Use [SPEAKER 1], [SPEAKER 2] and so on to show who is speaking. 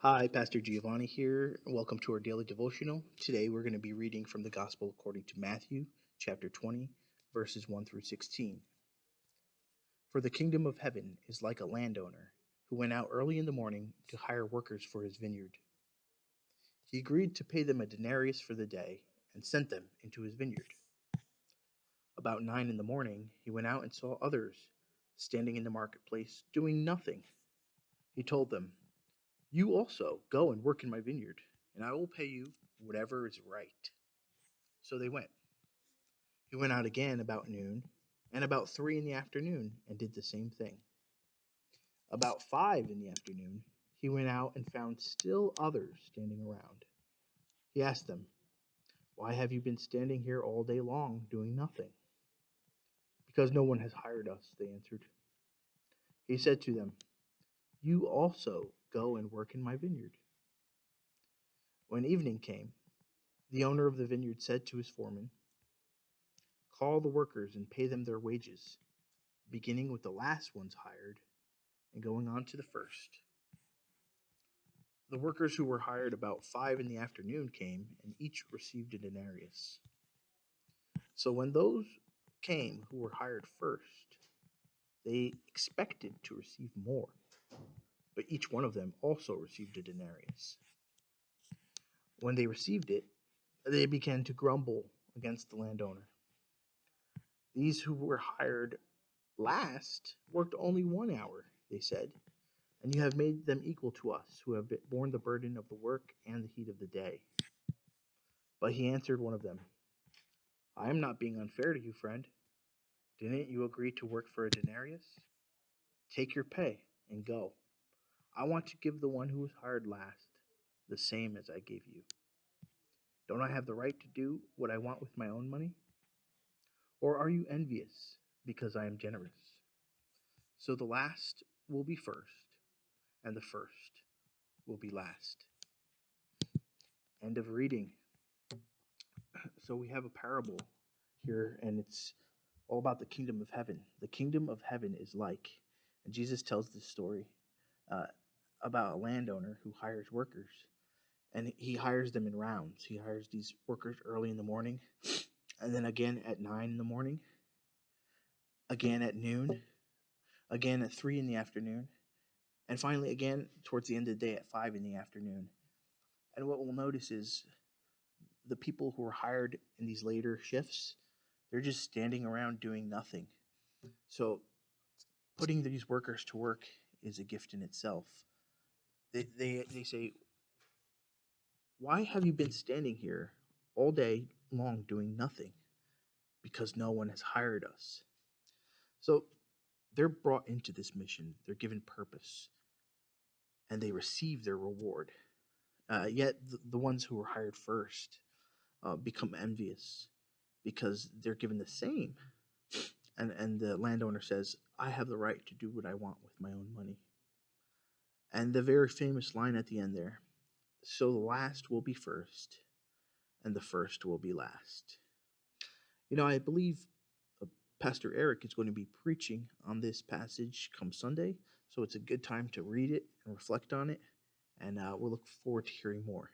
[SPEAKER 1] Hi, Pastor Giovanni here. Welcome to our daily devotional. Today we're going to be reading from the Gospel according to Matthew, chapter 20, verses 1 through 16. For the kingdom of heaven is like a landowner who went out early in the morning to hire workers for his vineyard. He agreed to pay them a denarius for the day and sent them into his vineyard. About 9 in the morning, he went out and saw others standing in the marketplace doing nothing. He told them, "You also go and work in my vineyard, and I will pay you whatever is right." So they went. He went out again about noon, and about 3 in the afternoon, and did the same thing. About 5 in the afternoon, he went out and found still others standing around. He asked them, "Why have you been standing here all day long doing nothing?" "Because no one has hired us," they answered. He said to them, "You also go and work in my vineyard." When evening came, the owner of the vineyard said to his foreman, "Call the workers and pay them their wages, beginning with the last ones hired and going on to the first." The workers who were hired about 5 in the afternoon came, and each received a denarius. So when those came who were hired first, they expected to receive more, but each one of them also received a denarius. When they received it, they began to grumble against the landowner. "These who were hired last worked only 1 hour," they said, "and you have made them equal to us, who have borne the burden of the work and the heat of the day." But he answered one of them, "I am not being unfair to you, friend. Didn't you agree to work for a denarius? Take your pay and go. I want to give the one who was hired last the same as I gave you. Don't I have the right to do what I want with my own money? Or are you envious because I am generous?" So the last will be first, and the first will be last. End of reading. So we have a parable here, and it's all about the kingdom of heaven. The kingdom of heaven is like, and Jesus tells this story uh, about a landowner who hires workers, and he hires them in rounds. He hires these workers early in the morning, and then again at 9 in the morning, again at noon, again at 3 in the afternoon, and finally again towards the end of the day at 5 in the afternoon. And what we'll notice is the people who are hired in these later shifts, they're just standing around doing nothing. So putting these workers to work is a gift in itself. They say, "Why have you been standing here all day long doing nothing?" "Because no one has hired us." So they're brought into this mission, they're given purpose, and they receive their reward. Yet the ones who were hired first become envious because they're given the same. And the landowner says, "I have the right to do what I want with my own money." And the very famous line at the end there, "So the last will be first, and the first will be last." I believe Pastor Eric is going to be preaching on this passage come Sunday, so it's a good time to read it and reflect on it, and we'll look forward to hearing more.